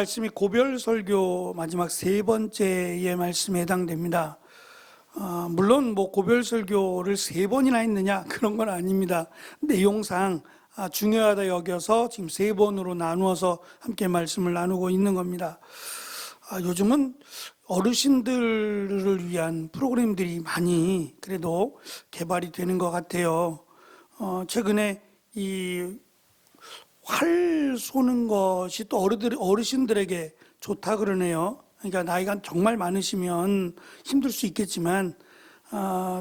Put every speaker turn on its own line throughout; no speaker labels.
말씀이 고별설교 마지막 세 번째의 말씀에 해당됩니다. 물론 뭐 고별설교를 세 번이나 했느냐 그런 건 아닙니다. 내용상 중요하다 여겨서 지금 세 번으로 나누어서 함께 말씀을 나누고 있는 겁니다. 요즘은 어르신들을 위한 프로그램들이 많이 그래도 개발이 되는 것 같아요. 최근에 이 활 쏘는 것이 또 어르신들에게 좋다 그러네요. 그러니까 나이가 정말 많으시면 힘들 수 있겠지만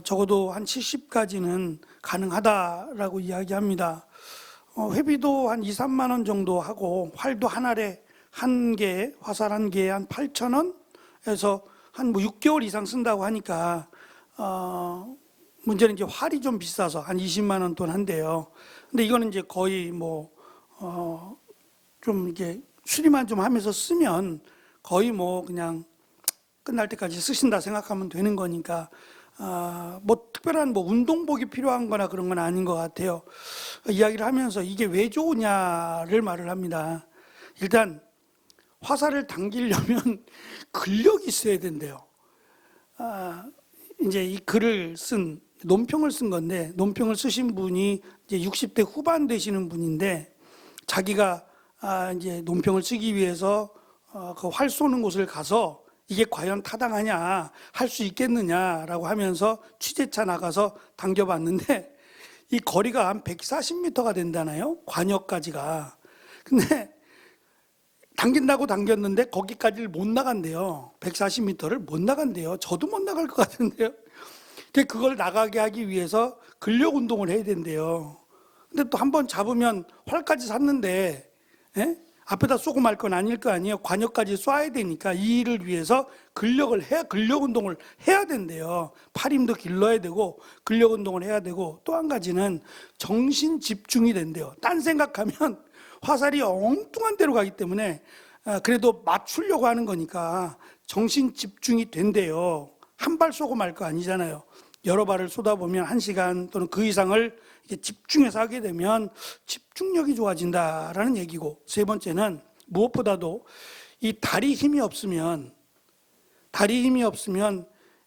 적어도 한 70까지는 가능하다라고 이야기합니다. 회비도 한 2, 3만 원 정도 하고 활도 한 알에 한 개, 화살 한 개에 한 8,000원에서 한 뭐 6개월 이상 쓴다고 하니까 문제는 이제 활이 좀 비싸서 한 20만 원 돈 한대요. 근데 이거는 이제 거의 좀 이렇게 수리만 좀 하면서 쓰면 거의 뭐 그냥 끝날 때까지 쓰신다 생각하면 되는 거니까 뭐 특별한 뭐 운동복이 필요한 거나 그런 건 아닌 것 같아요. 이야기를 하면서 이게 왜 좋으냐를 말을 합니다. 일단 화살을 당기려면 근력이 있어야 된대요. 이제 이 글을 쓴 논평을 쓴 건데, 논평을 쓰신 분이 이제 60대 후반 되시는 분인데, 자기가 이제 논평을 쓰기 위해서 그 활 쏘는 곳을 가서 이게 과연 타당하냐, 할 수 있겠느냐라고 하면서 취재차 나가서 당겨봤는데, 이 거리가 한 140m가 된다나요? 관역까지가. 근데 당긴다고 당겼는데 거기까지를 못 나간대요. 140m를 못 나간대요. 저도 못 나갈 것 같은데요. 그걸 나가게 하기 위해서 근력 운동을 해야 된대요. 근데 또 한 번 잡으면 활까지 샀는데 앞에다 쏘고 말 건 아닐 거 아니에요. 관역까지 쏴야 되니까 이 일을 위해서 근력 운동을 해야 된대요. 팔 힘도 길러야 되고 근력 운동을 해야 되고 또 한 가지는 정신 집중이 된대요. 딴 생각하면 화살이 엉뚱한 데로 가기 때문에 그래도 맞추려고 하는 거니까 정신 집중이 된대요. 한 발 쏘고 말 거 아니잖아요. 여러 발을 쏟아보면 1시간 또는 그 이상을 집중해서 하게 되면 집중력이 좋아진다라는 얘기고, 세 번째는 무엇보다도 이 다리 힘이 없으면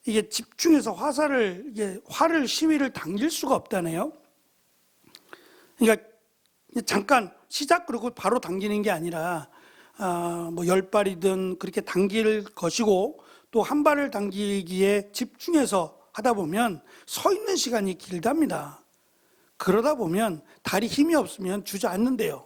이게 집중해서 활을 시위를 당길 수가 없다네요. 그러니까 잠깐 시작 그러고 바로 당기는 게 아니라 뭐 10발이든 그렇게 당길 것이고, 또 한 발을 당기기에 집중해서 하다 보면 서 있는 시간이 길답니다. 그러다 보면 다리 힘이 없으면 주저앉는데요.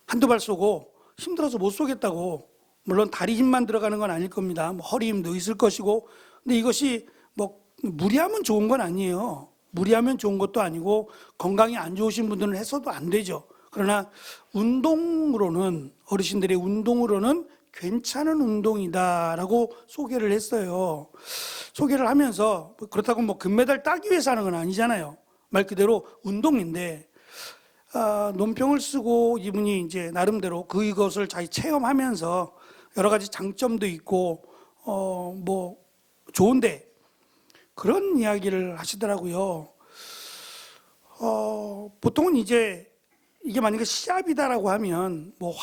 한두 발 쏘고 힘들어서 못 쏘겠다고, 물론 다리 힘만 들어가는 건 아닐 겁니다. 뭐 허리 힘도 있을 것이고, 근데 이것이 뭐 무리하면 좋은 건 아니에요. 무리하면 좋은 것도 아니고 건강이 안 좋으신 분들은 해서도 안 되죠. 그러나 어르신들의 운동으로는 괜찮은 운동이다라고 소개를 했어요. 소개를 하면서 그렇다고 뭐 금메달 따기 위해서 하는 건 아니잖아요. 말 그대로 운동인데, 논평을 쓰고 이분이 이제 나름대로 그것을 자기 체험하면서 여러 가지 장점도 있고 뭐 좋은데 그런 이야기를 하시더라고요. 보통은 이제 이게 만약에 시합이다라고 하면 뭐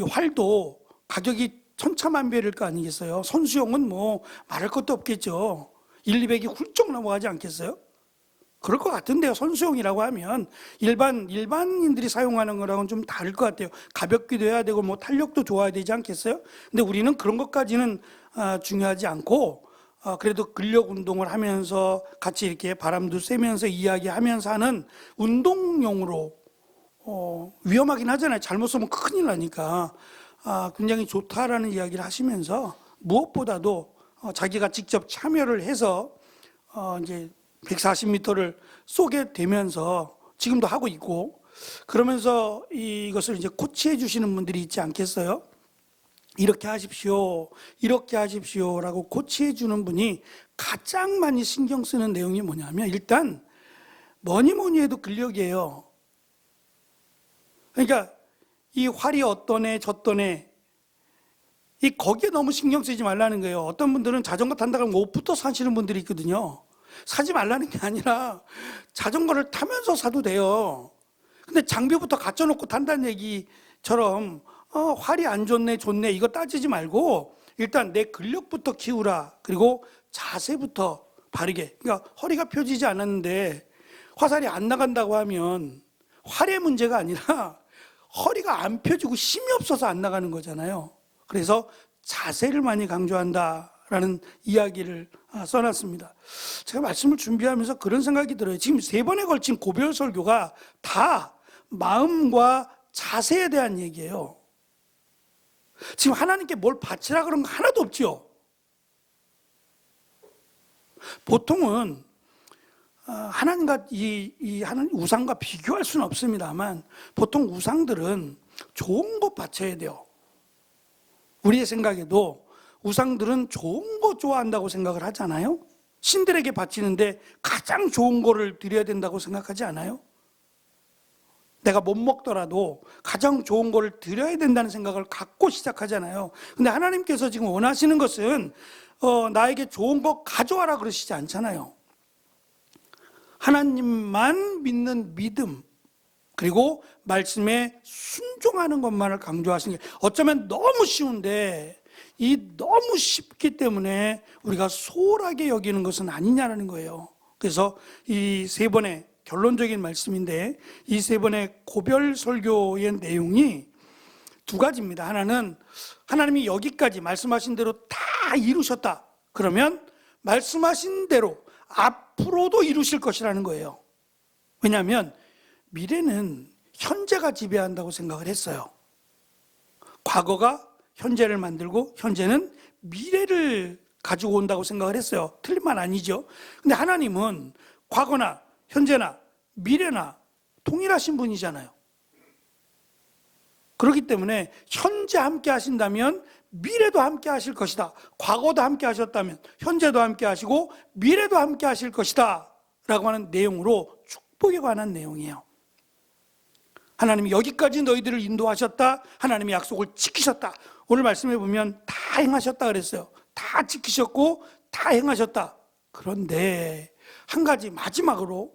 활도 가격이 천차만별일 거 아니겠어요? 선수용은 뭐 말할 것도 없겠죠. 1, 200이 훌쩍 넘어가지 않겠어요? 그럴 것 같은데요. 선수용이라고 하면 일반인들이 사용하는 거랑은 좀 다를 것 같아요. 가볍기도 해야 되고 뭐 탄력도 좋아야 되지 않겠어요? 근데 우리는 그런 것까지는 중요하지 않고 그래도 근력 운동을 하면서 같이 이렇게 바람도 쐬면서 이야기하면서 하는 운동용으로 위험하긴 하잖아요. 잘못 쏘면 큰일 나니까 굉장히 좋다라는 이야기를 하시면서, 무엇보다도 자기가 직접 참여를 해서 이제 140m를 쏘게 되면서 지금도 하고 있고, 그러면서 이것을 이제 코치해 주시는 분들이 있지 않겠어요? 이렇게 하십시오라고 코치해 주는 분이 가장 많이 신경 쓰는 내용이 뭐냐면, 일단 뭐니 해도 근력이에요. 그러니까 이 활이 어떤 애 저떤 애, 거기에 너무 신경 쓰지 말라는 거예요. 어떤 분들은 자전거 탄다 그러면 옷부터 사시는 분들이 있거든요. 사지 말라는 게 아니라 자전거를 타면서 사도 돼요. 근데 장비부터 갖춰 놓고 탄다는 얘기처럼 활이 안 좋네 좋네 이거 따지지 말고 일단 내 근력부터 키우라. 그리고 자세부터 바르게. 그러니까 허리가 펴지지 않았는데 화살이 안 나간다고 하면 활의 문제가 아니라 허리가 안 펴지고 힘이 없어서 안 나가는 거잖아요. 그래서 자세를 많이 강조한다라는 이야기를 써놨습니다. 제가 말씀을 준비하면서 그런 생각이 들어요. 지금 3번에 걸친 고별 설교가 다 마음과 자세에 대한 얘기예요. 지금 하나님께 뭘 바치라 그런 거 하나도 없죠. 보통은 하나님과 하나님 우상과 비교할 수는 없습니다만 보통 우상들은 좋은 것 바쳐야 돼요. 우리의 생각에도 우상들은 좋은 거 좋아한다고 생각을 하잖아요. 신들에게 바치는데 가장 좋은 거를 드려야 된다고 생각하지 않아요? 내가 못 먹더라도 가장 좋은 거를 드려야 된다는 생각을 갖고 시작하잖아요. 근데 하나님께서 지금 원하시는 것은 나에게 좋은 거 가져와라 그러시지 않잖아요. 하나님만 믿는 믿음, 그리고 말씀에 순종하는 것만을 강조하시는 게 어쩌면 너무 쉬운데 이 너무 쉽기 때문에 우리가 소홀하게 여기는 것은 아니냐는 거예요. 그래서 이 3번의 결론적인 말씀인데 이 3번의 고별 설교의 내용이 2가지입니다. 하나는 하나님이 여기까지 말씀하신 대로 다 이루셨다. 그러면 말씀하신 대로 앞으로도 이루실 것이라는 거예요. 왜냐하면 미래는 현재가 지배한다고 생각을 했어요. 과거가 현재를 만들고 현재는 미래를 가지고 온다고 생각을 했어요. 틀린 말 아니죠. 근데 하나님은 과거나 현재나 미래나 동일하신 분이잖아요. 그렇기 때문에 현재 함께 하신다면 미래도 함께 하실 것이다. 과거도 함께 하셨다면 현재도 함께 하시고 미래도 함께 하실 것이다 라고 하는 내용으로 축복에 관한 내용이에요. 하나님이 여기까지 너희들을 인도하셨다. 하나님의 약속을 지키셨다. 오늘 말씀해 보면 다 행하셨다 그랬어요. 다 지키셨고 다 행하셨다. 그런데 한 가지 마지막으로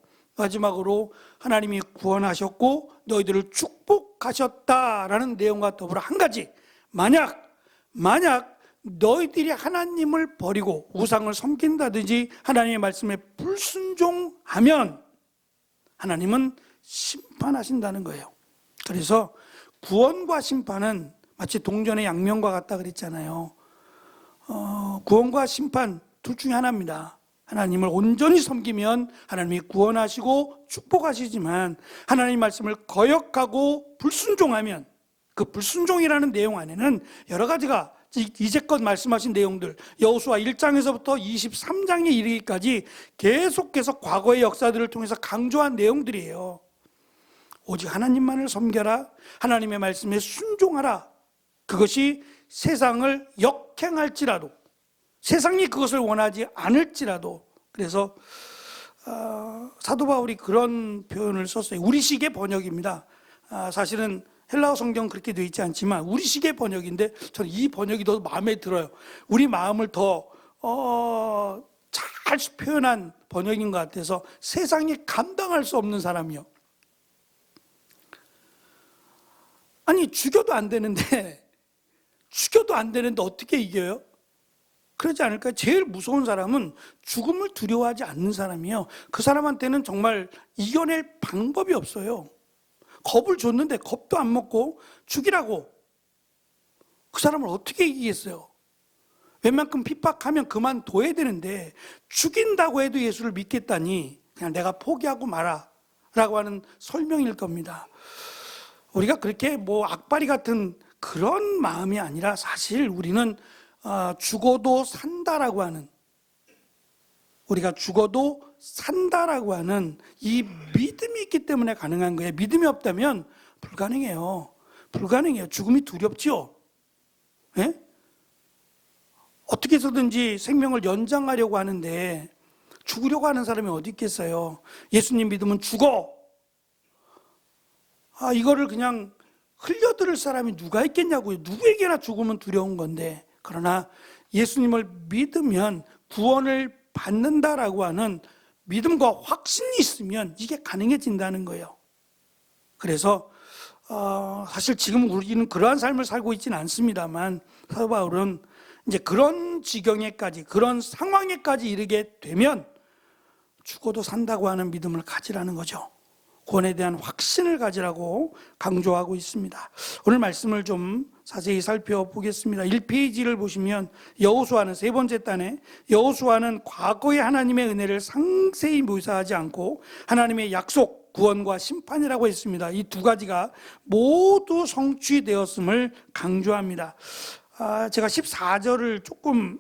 하나님이 구원하셨고 너희들을 축복하셨다라는 내용과 더불어 한 가지, 만약 너희들이 하나님을 버리고 우상을 섬긴다든지 하나님의 말씀에 불순종하면 하나님은 심판하신다는 거예요. 그래서 구원과 심판은 마치 동전의 양면과 같다 그랬잖아요. 구원과 심판 둘 중에 하나입니다. 하나님을 온전히 섬기면 하나님이 구원하시고 축복하시지만 하나님 말씀을 거역하고 불순종하면 그 불순종이라는 내용 안에는 여러 가지가 이제껏 말씀하신 내용들 여호수아 1장에서부터 23장에 이르기까지 계속해서 과거의 역사들을 통해서 강조한 내용들이에요. 오직 하나님만을 섬겨라. 하나님의 말씀에 순종하라. 그것이 세상을 역행할지라도 세상이 그것을 원하지 않을지라도 그래서 사도 바울이 그런 표현을 썼어요. 우리식의 번역입니다. 사실은 헬라어 성경 그렇게 되어 있지 않지만 우리식의 번역인데 저는 이 번역이 더 마음에 들어요. 우리 마음을 더 잘 표현한 번역인 것 같아서 세상이 감당할 수 없는 사람이요. 아니 죽여도 안 되는데 어떻게 이겨요? 그러지 않을까요? 제일 무서운 사람은 죽음을 두려워하지 않는 사람이에요. 그 사람한테는 정말 이겨낼 방법이 없어요. 겁을 줬는데 겁도 안 먹고 죽이라고. 그 사람을 어떻게 이기겠어요? 웬만큼 핍박하면 그만둬야 되는데 죽인다고 해도 예수를 믿겠다니 그냥 내가 포기하고 마라 라고 하는 설명일 겁니다. 우리가 그렇게 악바리 같은 그런 마음이 아니라 사실 우리는 죽어도 산다라고 하는 우리가 죽어도 산다라고 하는 이 믿음이 있기 때문에 가능한 거예요. 믿음이 없다면 불가능해요. 죽음이 두렵지요. 예? 어떻게 해서든지 생명을 연장하려고 하는데 죽으려고 하는 사람이 어디 있겠어요. 예수님 믿으면 죽어. 이거를 그냥 흘려들을 사람이 누가 있겠냐고요. 누구에게나 죽으면 두려운 건데 그러나 예수님을 믿으면 구원을 받는다라고 하는 믿음과 확신이 있으면 이게 가능해진다는 거예요. 그래서 사실 지금 우리는 그러한 삶을 살고 있지는 않습니다만 사도 바울은 이제 그런 지경에까지, 그런 상황에까지 이르게 되면 죽어도 산다고 하는 믿음을 가지라는 거죠. 구원에 대한 확신을 가지라고 강조하고 있습니다. 오늘 말씀을 좀 자세히 살펴보겠습니다. 1페이지를 보시면 여호수아는 세 번째 단에 여호수아는 과거의 하나님의 은혜를 상세히 묘사하지 않고 하나님의 약속, 구원과 심판이라고 했습니다. 이 두 가지가 모두 성취되었음을 강조합니다. 제가 14절을 조금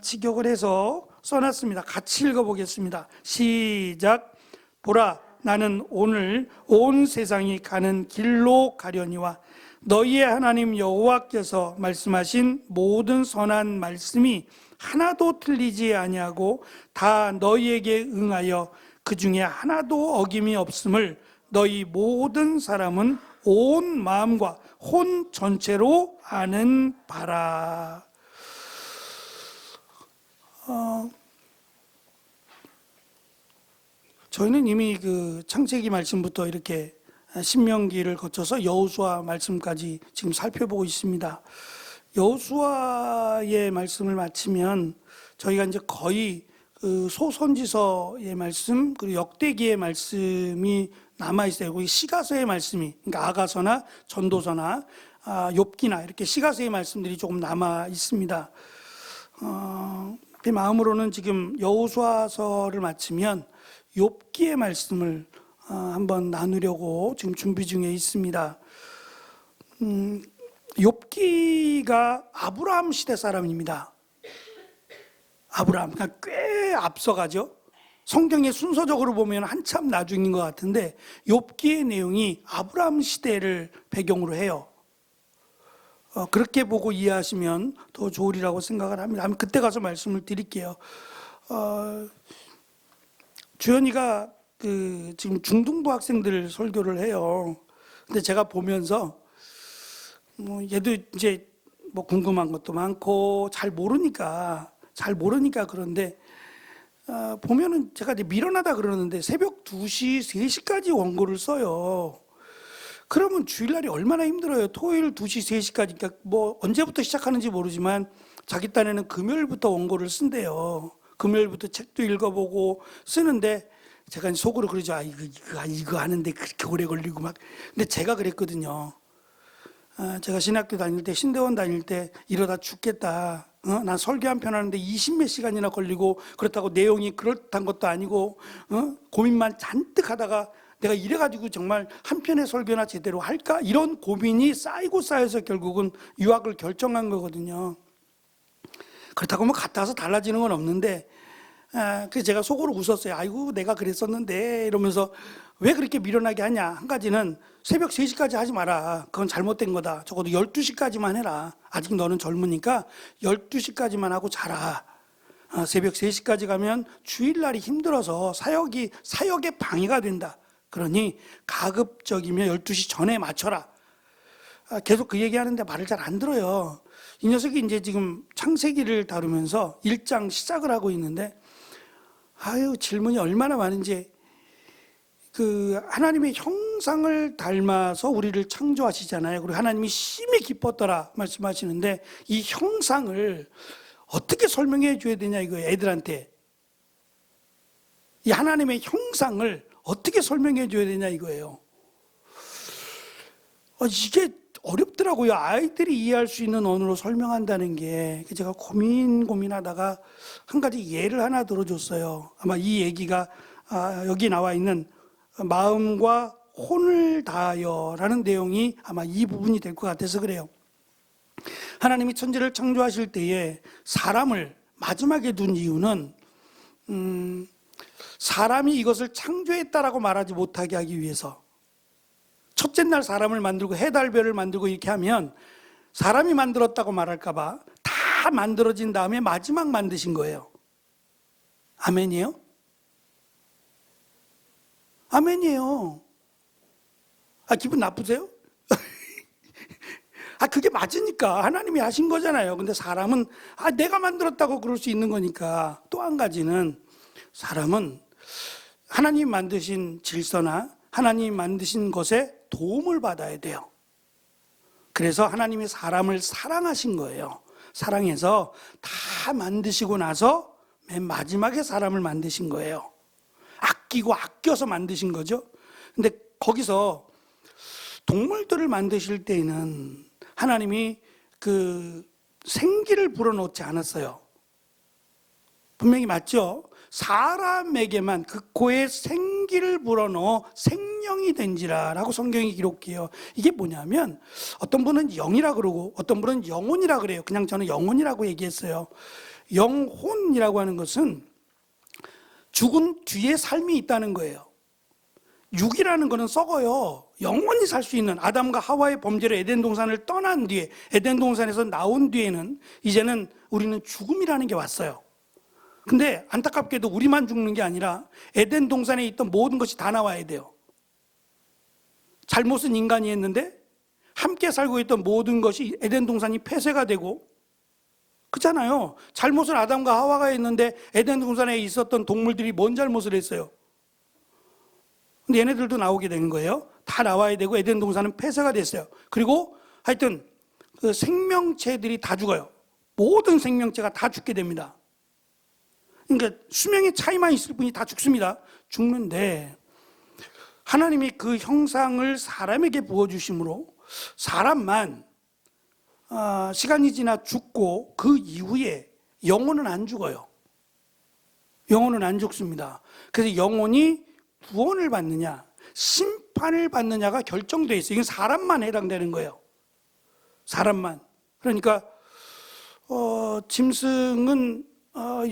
직역을 해서 써놨습니다. 같이 읽어보겠습니다. 시작. 보라, 나는 오늘 온 세상이 가는 길로 가려니와 너희의 하나님 여호와께서 말씀하신 모든 선한 말씀이 하나도 틀리지 아니하고 다 너희에게 응하여 그 중에 하나도 어김이 없음을 너희 모든 사람은 온 마음과 혼 전체로 아는 바라. 저희는 이미 그 창세기 말씀부터 이렇게 신명기를 거쳐서 여호수아 말씀까지 지금 살펴보고 있습니다. 여호수아의 말씀을 마치면 저희가 이제 거의 그 소선지서의 말씀 그리고 역대기의 말씀이 남아 있어요. 거기 시가서의 말씀이, 그러니까 아가서나 전도서나 욥기나 이렇게 시가서의 말씀들이 조금 남아 있습니다. 제 마음으로는 지금 여호수아서를 마치면 욥기의 말씀을 한번 나누려고 지금 준비 중에 있습니다. 욥기가 아브라함 시대 사람입니다. 아브라함, 그러니까 꽤 앞서가죠. 성경의 순서적으로 보면 한참 나중인 것 같은데 욥기의 내용이 아브라함 시대를 배경으로 해요. 그렇게 보고 이해하시면 더 좋으리라고 생각을 합니다. 그때 가서 말씀을 드릴게요. 주연이가 지금 중등부 학생들 설교를 해요. 근데 제가 보면서 얘도 이제 궁금한 것도 많고 잘 모르니까 그런데 보면은 제가 이제 미련하다 그러는데 새벽 2시, 3시까지 원고를 써요. 그러면 주일날이 얼마나 힘들어요. 토요일 2시, 3시까지. 그러니까 언제부터 시작하는지 모르지만 자기 딴에는 금요일부터 원고를 쓴대요. 금요일부터 책도 읽어보고 쓰는데 제가 속으로 그러죠. 이거 하는데 그렇게 오래 걸리고 막. 근데 제가 그랬거든요. 제가 신학교 다닐 때, 신대원 다닐 때 이러다 죽겠다. 난 설교 한 편 하는데 20몇 시간이나 걸리고 그렇다고 내용이 그렇단 것도 아니고 고민만 잔뜩 하다가 내가 이래가지고 정말 한 편의 설교나 제대로 할까? 이런 고민이 쌓이고 쌓여서 결국은 유학을 결정한 거거든요. 그렇다고 갔다 와서 달라지는 건 없는데 그래서 제가 속으로 웃었어요. 아이고 내가 그랬었는데 이러면서 왜 그렇게 미련하게 하냐. 한 가지는 새벽 3시까지 하지 마라. 그건 잘못된 거다. 적어도 12시까지만 해라. 아직 너는 젊으니까 12시까지만 하고 자라. 새벽 3시까지 가면 주일날이 힘들어서 사역에 방해가 된다. 그러니 가급적이면 12시 전에 맞춰라. 계속 그 얘기하는데 말을 잘 안 들어요. 이 녀석이 이제 지금 창세기를 다루면서 1장 시작을 하고 있는데 질문이 얼마나 많은지. 하나님의 형상을 닮아서 우리를 창조하시잖아요. 그리고 하나님이 심히 기뻤더라 말씀하시는데 이 형상을 어떻게 설명해 줘야 되냐 이거예요. 애들한테 이 하나님의 형상을 어떻게 설명해 줘야 되냐 이거예요. 이게 어렵더라고요. 아이들이 이해할 수 있는 언어로 설명한다는 게. 제가 고민하다가 한 가지 예를 하나 들어줬어요. 아마 이 얘기가 여기 나와 있는 마음과 혼을 다하여 라는 내용이 아마 이 부분이 될 것 같아서 그래요. 하나님이 천지를 창조하실 때에 사람을 마지막에 둔 이유는 사람이 이것을 창조했다라고 말하지 못하게 하기 위해서. 첫째 날 사람을 만들고 해, 달, 별을 만들고 이렇게 하면 사람이 만들었다고 말할까 봐 다 만들어진 다음에 마지막 만드신 거예요. 아멘이에요? 아멘이에요. 기분 나쁘세요? 그게 맞으니까 하나님이 하신 거잖아요. 근데 사람은 내가 만들었다고 그럴 수 있는 거니까. 또 한 가지는 사람은 하나님 만드신 질서나 하나님이 만드신 것에 도움을 받아야 돼요. 그래서 하나님이 사람을 사랑하신 거예요. 사랑해서 다 만드시고 나서 맨 마지막에 사람을 만드신 거예요. 아끼고 아껴서 만드신 거죠. 근데 거기서 동물들을 만드실 때에는 하나님이 그 생기를 불어넣지 않았어요. 분명히 맞죠? 사람에게만 그 코에 생기를 불어넣어 생명이 된지라라고 성경이 기록해요. 이게 뭐냐면 어떤 분은 영이라 그러고 어떤 분은 영혼이라 그래요. 그냥 저는 영혼이라고 얘기했어요. 영혼이라고 하는 것은 죽은 뒤에 삶이 있다는 거예요. 육이라는 것은 썩어요. 영원히 살 수 있는 아담과 하와의 범죄로 에덴 동산을 떠난 뒤에, 에덴 동산에서 나온 뒤에는 이제는 우리는 죽음이라는 게 왔어요. 근데 안타깝게도 우리만 죽는 게 아니라 에덴 동산에 있던 모든 것이 다 나와야 돼요. 잘못은 인간이 했는데 함께 살고 있던 모든 것이 에덴 동산이 폐쇄가 되고, 그렇잖아요. 잘못을 아담과 하와가 했는데 에덴 동산에 있었던 동물들이 뭔 잘못을 했어요? 근데 얘네들도 나오게 된 거예요. 다 나와야 되고 에덴 동산은 폐쇄가 됐어요. 그리고 하여튼 그 생명체들이 다 죽어요. 모든 생명체가 다 죽게 됩니다. 그러니까 수명의 차이만 있을 뿐이 다 죽습니다. 죽는데 하나님이 그 형상을 사람에게 부어주심으로 사람만 시간이 지나 죽고 그 이후에 영혼은 안 죽어요. 영혼은 안 죽습니다. 그래서 영혼이 구원을 받느냐 심판을 받느냐가 결정되어 있어요. 이건 사람만 해당되는 거예요. 사람만. 그러니까 짐승은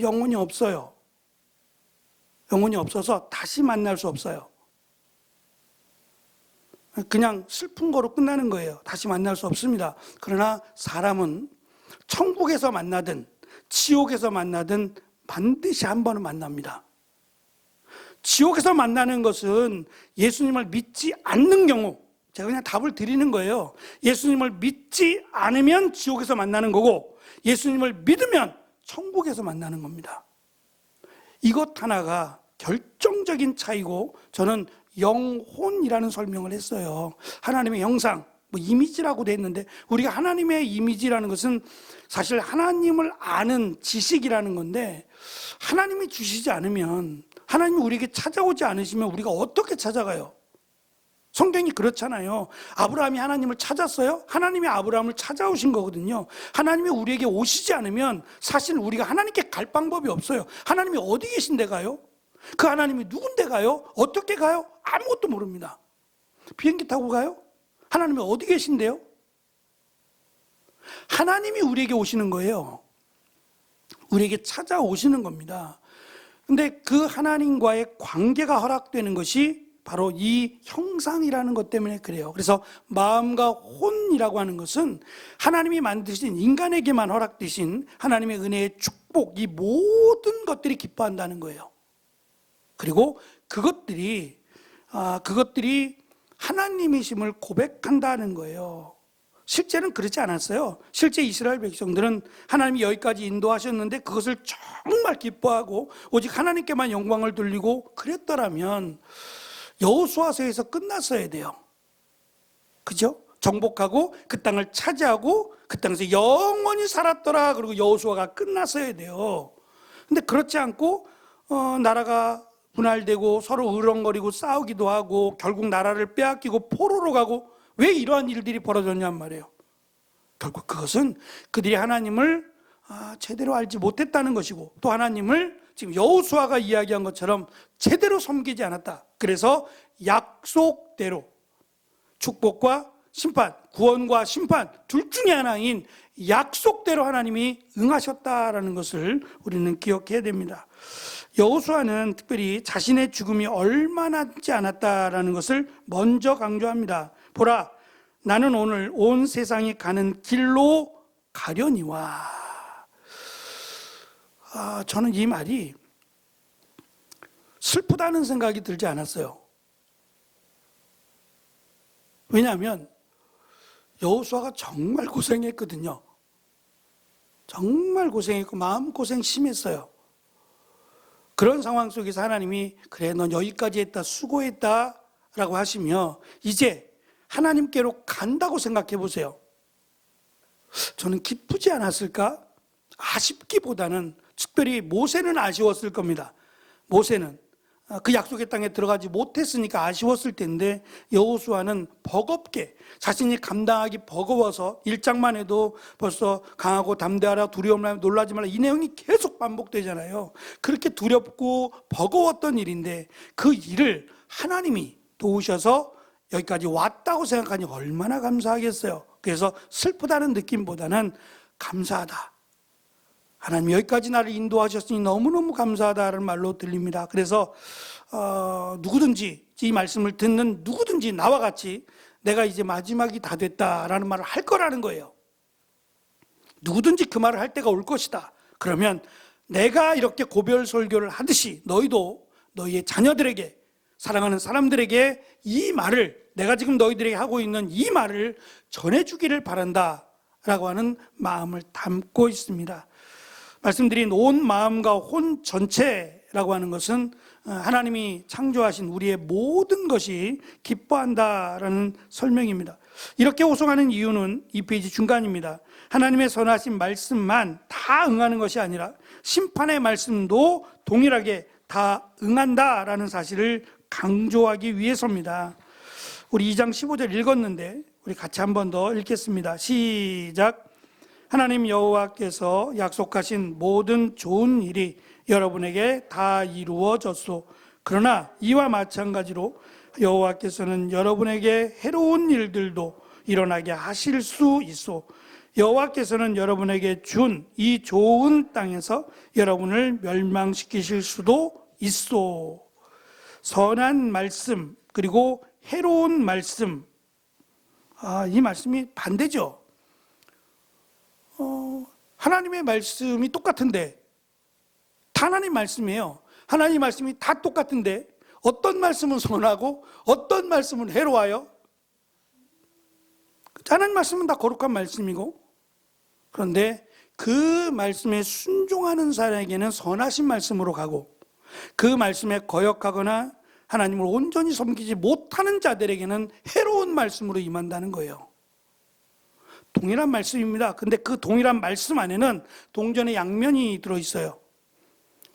영혼이 없어요. 영혼이 없어서 다시 만날 수 없어요. 그냥 슬픈 거로 끝나는 거예요. 다시 만날 수 없습니다. 그러나 사람은 천국에서 만나든 지옥에서 만나든 반드시 한 번은 만납니다. 지옥에서 만나는 것은 예수님을 믿지 않는 경우, 제가 그냥 답을 드리는 거예요. 예수님을 믿지 않으면 지옥에서 만나는 거고, 예수님을 믿으면 천국에서 만나는 겁니다. 이것 하나가 결정적인 차이고, 저는 영혼이라는 설명을 했어요. 하나님의 형상, 이미지라고도 했는데, 우리가 하나님의 이미지라는 것은 사실 하나님을 아는 지식이라는 건데, 하나님이 주시지 않으면, 하나님이 우리에게 찾아오지 않으시면 우리가 어떻게 찾아가요? 성경이 그렇잖아요. 아브라함이 하나님을 찾았어요? 하나님이 아브라함을 찾아오신 거거든요. 하나님이 우리에게 오시지 않으면 사실 우리가 하나님께 갈 방법이 없어요. 하나님이 어디 계신데 가요? 그 하나님이 누군데 가요? 어떻게 가요? 아무것도 모릅니다. 비행기 타고 가요? 하나님이 어디 계신데요? 하나님이 우리에게 오시는 거예요. 우리에게 찾아오시는 겁니다. 근데 그 하나님과의 관계가 허락되는 것이 바로 이 형상이라는 것 때문에 그래요. 그래서 마음과 혼이라고 하는 것은 하나님이 만드신 인간에게만 허락되신 하나님의 은혜의 축복, 이 모든 것들이 기뻐한다는 거예요. 그리고 그것들이 하나님이심을 고백한다는 거예요. 실제는 그렇지 않았어요. 실제 이스라엘 백성들은 하나님이 여기까지 인도하셨는데 그것을 정말 기뻐하고 오직 하나님께만 영광을 돌리고 그랬더라면 여호수아서에서 끝났어야 돼요. 그죠? 정복하고 그 땅을 차지하고 그 땅에서 영원히 살았더라. 그리고 여호수아가 끝났어야 돼요. 근데 그렇지 않고 나라가 분할되고 서로 으렁거리고 싸우기도 하고 결국 나라를 빼앗기고 포로로 가고, 왜 이러한 일들이 벌어졌냔 말이에요. 결국 그것은 그들이 하나님을 제대로 알지 못했다는 것이고, 또 하나님을 지금 여호수아가 이야기한 것처럼 제대로 섬기지 않았다. 그래서 약속대로 축복과 심판, 구원과 심판 둘 중에 하나인 약속대로 하나님이 응하셨다라는 것을 우리는 기억해야 됩니다. 여호수아는 특별히 자신의 죽음이 얼마 남지 않았다라는 것을 먼저 강조합니다. 보라, 나는 오늘 온 세상이 가는 길로 가려니와. 저는 이 말이 슬프다는 생각이 들지 않았어요. 왜냐하면 여호수아가 정말 고생했거든요. 정말 고생했고 마음고생 심했어요. 그런 상황 속에서 하나님이 그래, 넌 여기까지 했다, 수고했다 라고 하시며 이제 하나님께로 간다고 생각해 보세요. 저는 기쁘지 않았을까? 아쉽기보다는, 특별히 모세는 아쉬웠을 겁니다. 모세는 그 약속의 땅에 들어가지 못했으니까 아쉬웠을 텐데, 여호수아는 버겁게, 자신이 감당하기 버거워서 1장만 해도 벌써 강하고 담대하라, 두려움 말며 놀라지 말라, 이 내용이 계속 반복되잖아요. 그렇게 두렵고 버거웠던 일인데 그 일을 하나님이 도우셔서 여기까지 왔다고 생각하니 얼마나 감사하겠어요. 그래서 슬프다는 느낌보다는 감사하다, 하나님 여기까지 나를 인도하셨으니 너무너무 감사하다는 말로 들립니다. 그래서 누구든지, 이 말씀을 듣는 누구든지 나와 같이 내가 이제 마지막이 다 됐다라는 말을 할 거라는 거예요. 누구든지 그 말을 할 때가 올 것이다. 그러면 내가 이렇게 고별 설교를 하듯이 너희도 너희의 자녀들에게, 사랑하는 사람들에게 이 말을, 내가 지금 너희들에게 하고 있는 이 말을 전해주기를 바란다 라고 하는 마음을 담고 있습니다. 말씀드린 온 마음과 혼 전체라고 하는 것은 하나님이 창조하신 우리의 모든 것이 기뻐한다라는 설명입니다. 이렇게 호송하는 이유는 이 페이지 중간입니다. 하나님의 선하신 말씀만 다 응하는 것이 아니라 심판의 말씀도 동일하게 다 응한다라는 사실을 강조하기 위해서입니다. 우리 2장 15절 읽었는데 우리 같이 한 번 더 읽겠습니다. 시작. 하나님 여호와께서 약속하신 모든 좋은 일이 여러분에게 다 이루어졌소. 그러나 이와 마찬가지로 여호와께서는 여러분에게 해로운 일들도 일어나게 하실 수 있소. 여호와께서는 여러분에게 준 이 좋은 땅에서 여러분을 멸망시키실 수도 있소. 선한 말씀 그리고 해로운 말씀, 이 말씀이 반대죠. 하나님의 말씀이 똑같은데, 하나님 말씀이에요. 하나님 말씀이 다 똑같은데 어떤 말씀은 선하고 어떤 말씀은 해로워요? 하나님 말씀은 다 거룩한 말씀이고, 그런데 그 말씀에 순종하는 사람에게는 선하신 말씀으로 가고, 그 말씀에 거역하거나 하나님을 온전히 섬기지 못하는 자들에게는 해로운 말씀으로 임한다는 거예요. 동일한 말씀입니다. 근데 그 동일한 말씀 안에는 동전의 양면이 들어있어요.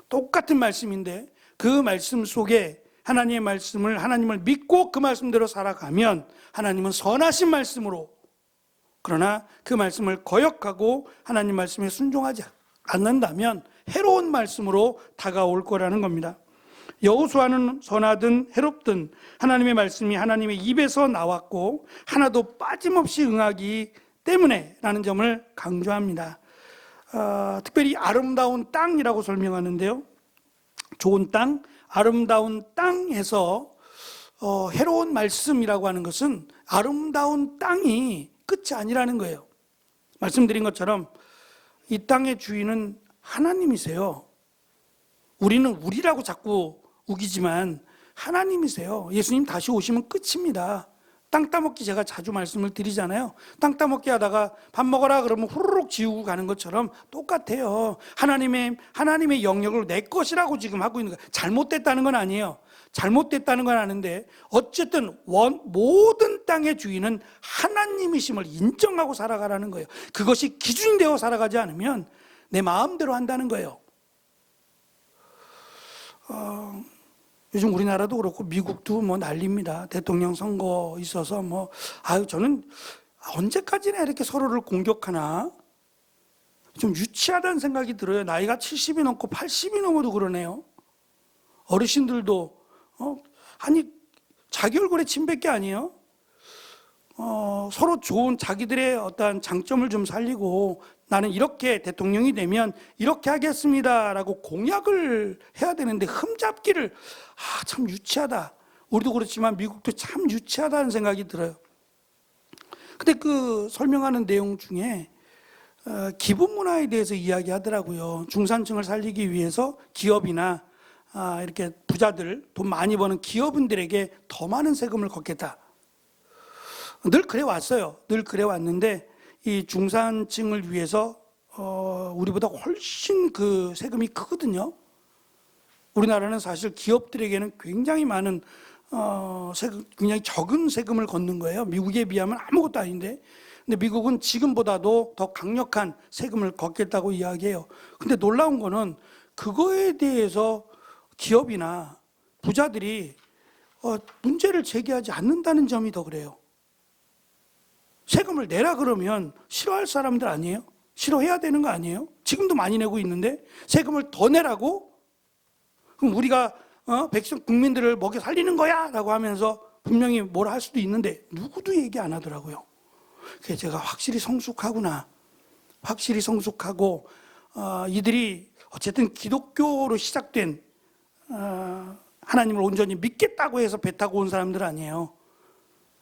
똑같은 말씀인데 그 말씀 속에 하나님의 말씀을, 하나님을 믿고 그 말씀대로 살아가면 하나님은 선하신 말씀으로, 그러나 그 말씀을 거역하고 하나님 말씀에 순종하지 않는다면 해로운 말씀으로 다가올 거라는 겁니다. 여호수아는 선하든 해롭든 하나님의 말씀이 하나님의 입에서 나왔고 하나도 빠짐없이 응하기 때문에 라는 점을 강조합니다. 특별히 아름다운 땅이라고 설명하는데요, 좋은 땅, 아름다운 땅에서 해로운 말씀이라고 하는 것은 아름다운 땅이 끝이 아니라는 거예요. 말씀드린 것처럼 이 땅의 주인은 하나님이세요. 우리는 우리라고 자꾸 우기지만 하나님이세요. 예수님 다시 오시면 끝입니다. 땅 따먹기 제가 자주 말씀을 드리잖아요. 땅 따먹기 하다가 밥 먹어라 그러면 후루룩 지우고 가는 것처럼 똑같아요. 하나님의 영역을 내 것이라고 지금 하고 있는 거예요. 잘못됐다는 건 아니에요. 잘못됐다는 건 아는데 어쨌든 모든 땅의 주인은 하나님이심을 인정하고 살아가라는 거예요. 그것이 기준이 되어 살아가지 않으면 내 마음대로 한다는 거예요. 요즘 우리나라도 그렇고 미국도 뭐 난립니다. 대통령 선거 있어서 저는 언제까지나 이렇게 서로를 공격하나 좀 유치하다는 생각이 들어요. 나이가 70이 넘고 80이 넘어도 그러네요. 어르신들도 아니 자기 얼굴에 침 뱉기 아니에요? 서로 좋은 자기들의 어떤 장점을 좀 살리고 나는 이렇게 대통령이 되면 이렇게 하겠습니다라고 공약을 해야 되는데 흠잡기를 참 유치하다. 우리도 그렇지만 미국도 참 유치하다는 생각이 들어요. 근데 그 설명하는 내용 중에 기부 문화에 대해서 이야기하더라고요. 중산층을 살리기 위해서 기업이나 이렇게 부자들, 돈 많이 버는 기업인들에게 더 많은 세금을 걷겠다. 늘 그래 왔어요. 늘 그래 왔는데 이 중산층을 위해서 우리보다 훨씬 그 세금이 크거든요. 우리나라는 사실 기업들에게는 굉장히 많은 굉장히 적은 세금을 걷는 거예요. 미국에 비하면 아무것도 아닌데. 근데 미국은 지금보다도 더 강력한 세금을 걷겠다고 이야기해요. 근데 놀라운 거는 그거에 대해서 기업이나 부자들이 문제를 제기하지 않는다는 점이 더 그래요. 세금을 내라 그러면 싫어할 사람들 아니에요? 싫어해야 되는 거 아니에요? 지금도 많이 내고 있는데 세금을 더 내라고? 그럼 우리가 백성 국민들을 먹여 살리는 거야 라고 하면서 분명히 뭐라 할 수도 있는데 누구도 얘기 안 하더라고요. 그래서 제가 확실히 성숙하고 이들이 어쨌든 기독교로 시작된 하나님을 온전히 믿겠다고 해서 배 타고 온 사람들 아니에요.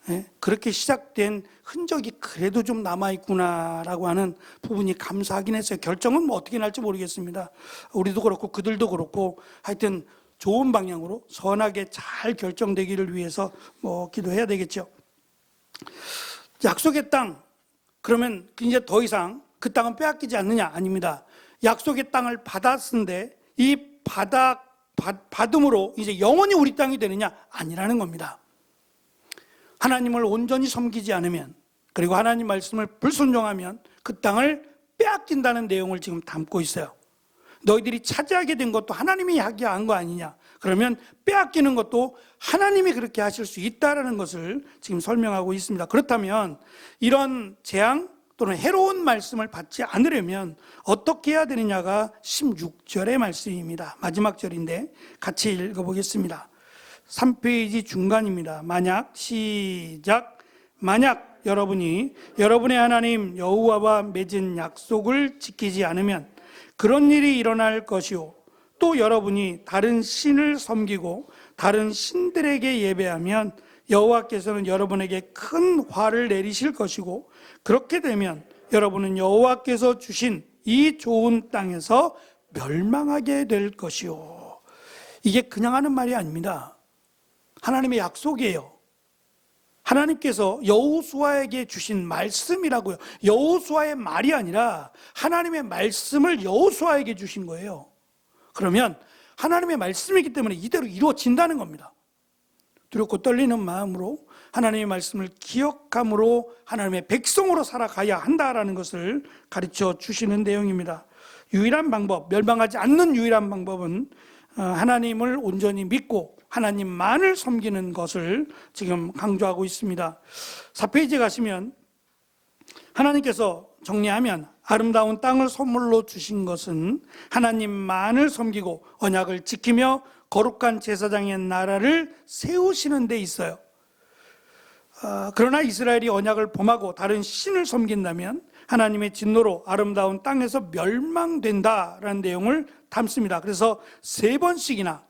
예? 그렇게 시작된 흔적이 그래도 좀 남아있구나라고 하는 부분이 감사하긴 했어요. 결정은 뭐 어떻게 날지 모르겠습니다. 우리도 그렇고 그들도 그렇고 하여튼 좋은 방향으로 선하게 잘 결정되기를 위해서 뭐 기도해야 되겠죠. 약속의 땅, 그러면 이제 더 이상 그 땅은 빼앗기지 않느냐? 아닙니다. 약속의 땅을 받았는데 이 받음으로 이제 영원히 우리 땅이 되느냐? 아니라는 겁니다. 하나님을 온전히 섬기지 않으면, 그리고 하나님 말씀을 불순종하면 그 땅을 빼앗긴다는 내용을 지금 담고 있어요. 너희들이 차지하게 된 것도 하나님이 하게 한 거 아니냐? 그러면 빼앗기는 것도 하나님이 그렇게 하실 수 있다는 것을 지금 설명하고 있습니다. 그렇다면 이런 재앙 또는 해로운 말씀을 받지 않으려면 어떻게 해야 되느냐가 16절의 말씀입니다. 마지막 절인데 같이 읽어보겠습니다. 3페이지 중간입니다. 만약 여러분이 여러분의 하나님 여호와와 맺은 약속을 지키지 않으면 그런 일이 일어날 것이요, 또 여러분이 다른 신을 섬기고 다른 신들에게 예배하면 여호와께서는 여러분에게 큰 화를 내리실 것이고, 그렇게 되면 여러분은 여호와께서 주신 이 좋은 땅에서 멸망하게 될 것이요. 이게 그냥 하는 말이 아닙니다. 하나님의 약속이에요. 하나님께서 여호수아에게 주신 말씀이라고요. 여호수아의 말이 아니라 하나님의 말씀을 여호수아에게 주신 거예요. 그러면 하나님의 말씀이기 때문에 이대로 이루어진다는 겁니다. 두렵고 떨리는 마음으로 하나님의 말씀을 기억함으로 하나님의 백성으로 살아가야 한다라는 것을 가르쳐 주시는 내용입니다. 유일한 방법, 멸망하지 않는 유일한 방법은 하나님을 온전히 믿고 하나님만을 섬기는 것을 지금 강조하고 있습니다. 4페이지에 가시면 하나님께서 정리하면 아름다운 땅을 선물로 주신 것은 하나님만을 섬기고 언약을 지키며 거룩한 제사장의 나라를 세우시는 데 있어요. 그러나 이스라엘이 언약을 범하고 다른 신을 섬긴다면 하나님의 진노로 아름다운 땅에서 멸망된다라는 내용을 담습니다. 그래서 3번씩이나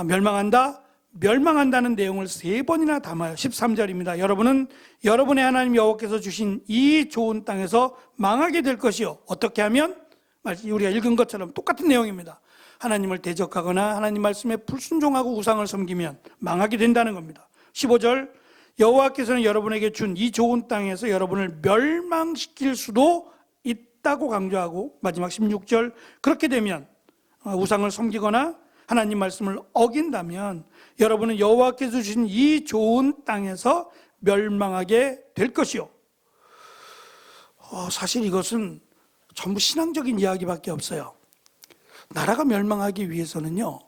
멸망한다는 내용을 3번이나 담아요. 13절입니다. 여러분은 여러분의 하나님 여호와께서 주신 이 좋은 땅에서 망하게 될 것이요. 어떻게 하면? 우리가 읽은 것처럼 똑같은 내용입니다. 하나님을 대적하거나 하나님 말씀에 불순종하고 우상을 섬기면 망하게 된다는 겁니다. 15절, 여호와께서는 여러분에게 준 이 좋은 땅에서 여러분을 멸망시킬 수도 있다고 강조하고, 마지막 16절, 그렇게 되면 우상을 섬기거나 하나님 말씀을 어긴다면 여러분은 여호와께서 주신 이 좋은 땅에서 멸망하게 될 것이요. 사실 이것은 전부 신앙적인 이야기밖에 없어요. 나라가 멸망하기 위해서는요,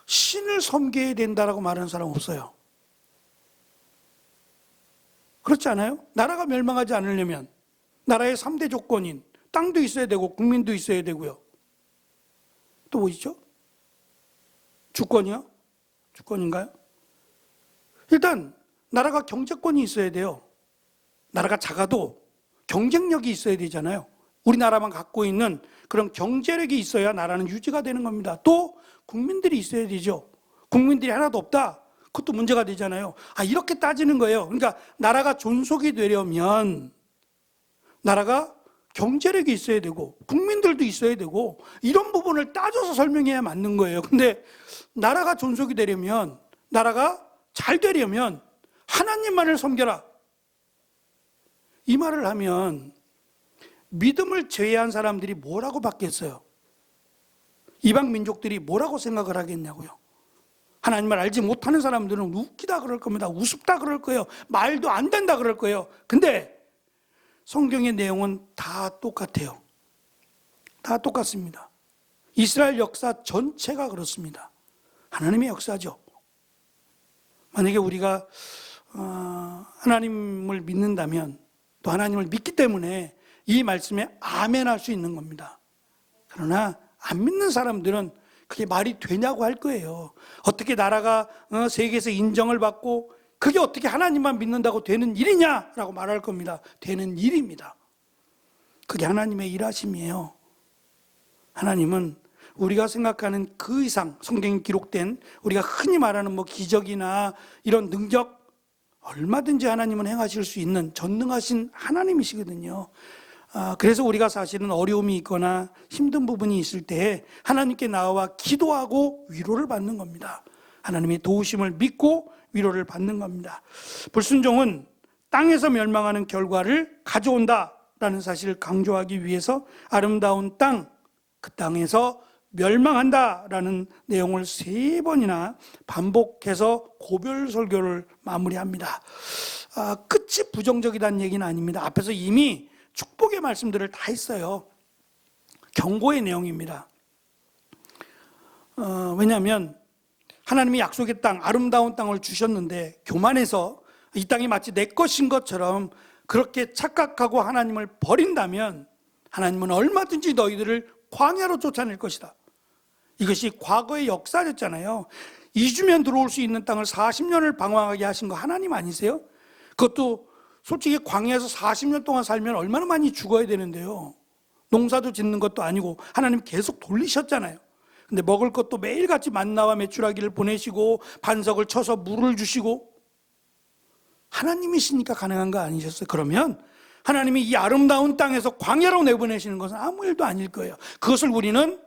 신을 섬겨야 된다라고 말하는 사람 없어요. 그렇지 않아요? 나라가 멸망하지 않으려면 나라의 3대 조건인 땅도 있어야 되고 국민도 있어야 되고요. 또 뭐 있죠? 주권이요? 주권인가요? 일단 나라가 경제권이 있어야 돼요. 나라가 작아도 경쟁력이 있어야 되잖아요. 우리나라만 갖고 있는 그런 경제력이 있어야 나라는 유지가 되는 겁니다. 또 국민들이 있어야 되죠. 국민들이 하나도 없다, 그것도 문제가 되잖아요. 이렇게 따지는 거예요. 그러니까 나라가 존속이 되려면 나라가 경제력이 있어야 되고 국민들도 있어야 되고 이런 부분을 따져서 설명해야 맞는 거예요. 근데 나라가 존속이 되려면, 나라가 잘 되려면 하나님만을 섬겨라, 이 말을 하면 믿음을 제외한 사람들이 뭐라고 받겠어요? 이방 민족들이 뭐라고 생각을 하겠냐고요. 하나님을 알지 못하는 사람들은 웃기다 그럴 겁니다. 우습다 그럴 거예요. 말도 안 된다 그럴 거예요. 근데 성경의 내용은 다 똑같아요. 다 똑같습니다. 이스라엘 역사 전체가 그렇습니다. 하나님의 역사죠. 만약에 우리가 하나님을 믿는다면, 또 하나님을 믿기 때문에 이 말씀에 아멘할 수 있는 겁니다. 그러나 안 믿는 사람들은 그게 말이 되냐고 할 거예요. 어떻게 나라가 세계에서 인정을 받고 그게 어떻게 하나님만 믿는다고 되는 일이냐라고 말할 겁니다. 되는 일입니다. 그게 하나님의 일하심이에요. 하나님은 우리가 생각하는 그 이상, 성경에 기록된 우리가 흔히 말하는 기적이나 이런 능력, 얼마든지 하나님은 행하실 수 있는 전능하신 하나님이시거든요. 그래서 우리가 사실은 어려움이 있거나 힘든 부분이 있을 때 하나님께 나와 기도하고 위로를 받는 겁니다. 하나님의 도우심을 믿고 위로를 받는 겁니다. 불순종은 땅에서 멸망하는 결과를 가져온다라는 사실을 강조하기 위해서 아름다운 땅, 그 땅에서 멸망한다라는 내용을 3번이나 반복해서 고별 설교를 마무리합니다. 끝이 부정적이라는 얘기는 아닙니다. 앞에서 이미 축복의 말씀들을 다 했어요. 경고의 내용입니다. 왜냐하면 하나님이 약속의 땅, 아름다운 땅을 주셨는데 교만해서 이 땅이 마치 내 것인 것처럼 그렇게 착각하고 하나님을 버린다면 하나님은 얼마든지 너희들을 광야로 쫓아낼 것이다. 이것이 과거의 역사였잖아요. 2주면 들어올 수 있는 땅을 40년을 방황하게 하신 거 하나님 아니세요? 그것도 솔직히 광야에서 40년 동안 살면 얼마나 많이 죽어야 되는데요. 농사도 짓는 것도 아니고 하나님 계속 돌리셨잖아요. 근데 먹을 것도 매일같이 만나와 메추라기를 보내시고 반석을 쳐서 물을 주시고 하나님이시니까 가능한 거 아니셨어요? 그러면 하나님이 이 아름다운 땅에서 광야로 내보내시는 것은 아무 일도 아닐 거예요. 그것을 우리는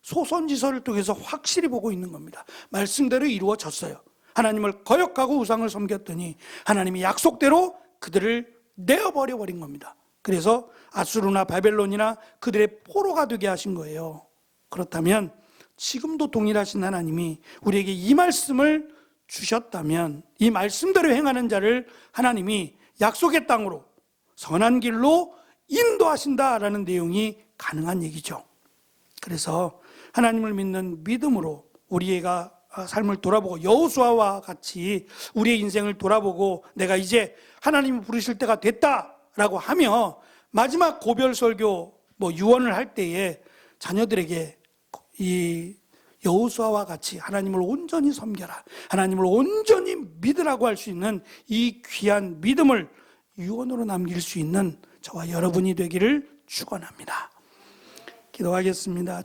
소선지서를 통해서 확실히 보고 있는 겁니다. 말씀대로 이루어졌어요. 하나님을 거역하고 우상을 섬겼더니 하나님이 약속대로 그들을 내어버려 버린 겁니다. 그래서 아수르나 바벨론이나 그들의 포로가 되게 하신 거예요. 그렇다면 지금도 동일하신 하나님이 우리에게 이 말씀을 주셨다면 이 말씀대로 행하는 자를 하나님이 약속의 땅으로 선한 길로 인도하신다라는 내용이 가능한 얘기죠. 그래서 하나님을 믿는 믿음으로 우리가 삶을 돌아보고 여호수아와 같이 우리의 인생을 돌아보고 내가 이제 하나님이 부르실 때가 됐다라고 하며 마지막 고별 설교 유언을 할 때에 자녀들에게 이 여호수아와 같이 하나님을 온전히 섬겨라, 하나님을 온전히 믿으라고 할 수 있는 이 귀한 믿음을 유언으로 남길 수 있는 저와 여러분이 되기를 축원합니다. 기도하겠습니다.